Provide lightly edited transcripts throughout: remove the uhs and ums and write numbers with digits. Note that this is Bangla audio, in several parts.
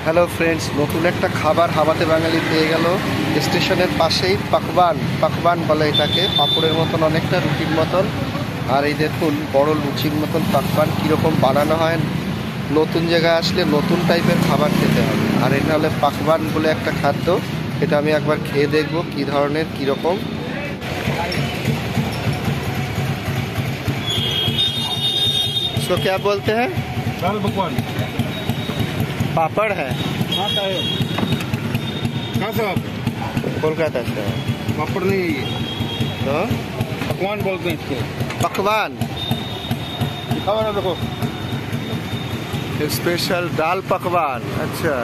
হ্যালো ফ্রেন্ডস, নতুন একটা খাবার হাওয়াতে বাঙালি পেয়ে গেল স্টেশনের পাশেই। পাকবান পাকবান বলে এটাকে, পাঁপড়ের মতন অনেকটা, রুটির মতন। আর এই দেখুন বড় লুচির মতন পাকবান কীরকম বানানো হয়। নতুন জায়গায় আসলে নতুন টাইপের খাবার খেতে হবে। আর এটা হলে পাকবান বলে একটা খাদ্য, এটা আমি একবার খেয়ে দেখবো কী ধরনের, কীরকম। इसको क्या बोलते हैं? दाल पकवान। पापड़ है। हाँ है। कहाँ से आप? कोलकाता से। पापड़ नहीं है ये, तो पकवान बोलते हैं इसको। पकवान दिखाओ ना, देखो। स्पेशल दाल पकवान। अच्छा,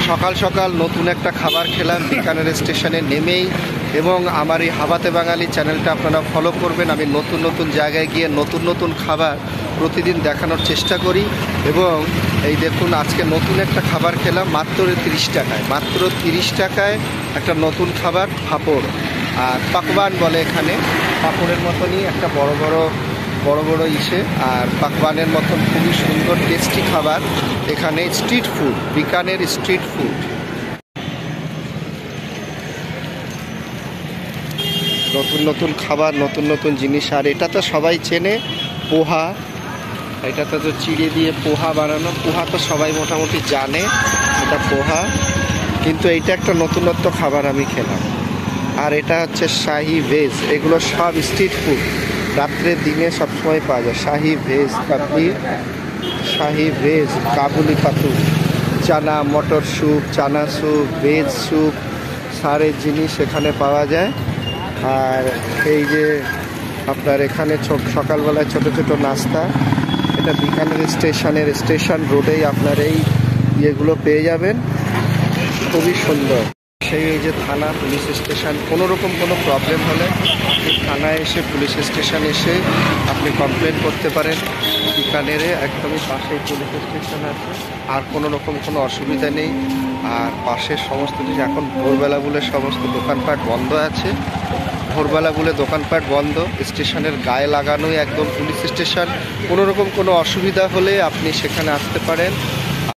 সকাল সকাল নতুন একটা খাবার খেলাম বিকানের স্টেশনে নেমেই। এবং আমার এই হাওয়াতে বাঙালি চ্যানেলটা আপনারা ফলো করবেন। আমি নতুন নতুন জায়গায় গিয়ে নতুন নতুন খাবার প্রতিদিন দেখানোর চেষ্টা করি। এবং এই দেখুন, আজকে নতুন একটা খাবার খেলাম মাত্র 30 টাকায়। মাত্র 30 টাকায় একটা নতুন খাবার, পাঁপড়। আর পাকবান বলে এখানে, পাঁপড়ের মতনই একটা বড় বড় ইসে। আর পাকবানের মতন খুবই সুন্দর টেস্টি খাবার। এখানে street food, Bikaner street food. নতুন নতুন খাবার, নতুন নতুন জিনিস। আর এটা তো সবাই চেনে, পোহা। এটাতে তো চিড়ে দিয়ে পোহা বানানো। পোহা তো সবাই মোটামুটি জানে, এটা পোহা। কিন্তু এইটা একটা নতুনত্ব খাবার আমি খেলাম। আর এটা হচ্ছে শাহি ভেজ। এগুলো সব স্ট্রিট ফুড, রাত্রে দিনে সবসময় পাওয়া যায়। শাহি ভেজ কাবলি, শাহি ভেজ কাবুলি পাতু, চানা মটর স্যুপ, চানা স্যুপ, ভেজ স্যুপ, সারে জিনিস এখানে পাওয়া যায়। আর এই যে আপনার এখানে সকালবেলায় ছোট ছোট নাস্তা। এটা বিকানের স্টেশনের স্টেশন রোডেই আপনার এই ইয়েগুলো পেয়ে যাবেন। খুবই সুন্দর। সেই এই যে থানা, পুলিশ স্টেশন, কোনো রকম কোনো প্রবলেম হলে আপনি থানায় এসে, পুলিশ স্টেশন এসে আপনি কমপ্লেন করতে পারেন। বিকানেরে একদমই পাশেই পুলিশ স্টেশন আছে। আর কোনো রকম কোনো অসুবিধা নেই। আর পাশের সমস্ত কিছু, এখন ভোরবেলা বলে সমস্ত দোকানপাট বন্ধ আছে। ভোরবেলা বলে দোকানপাট বন্ধ। স্টেশনের গায়ে লাগানোই একদম পুলিশ স্টেশন। কোনো রকম কোনো অসুবিধা হলে আপনি সেখানে আসতে পারেন।